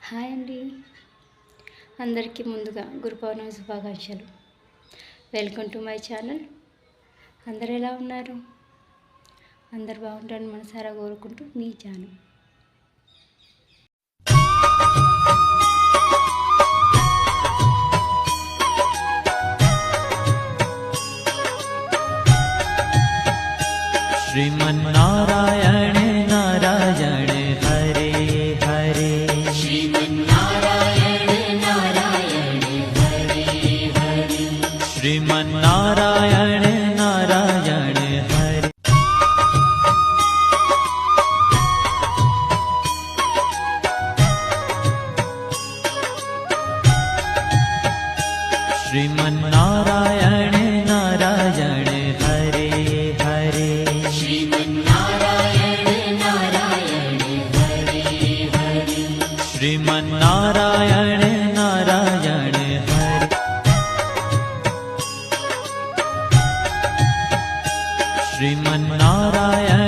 Hi అండి. అందరికీ ముందుగా గురు పౌర్ణమి శుభాకాంక్షలు. Welcome to my channel. అందరు ఎలా ఉన్నారు? అందరు బాగుంటారని మనసారా కోరుకుంటూ మీ ఛానల్. श्रीमन्नारायण नारायण हरे हरे श्रीमन्नारायण नारायण हरे हरे श्रीमन्नारायण नारायण हरे श्रीमन्नारायण नारायण हरे हरे श्रीमन्नारायण नारायण हरे हरे श्रीमन्नारायण नारायण हरे श्रीमन्नारायण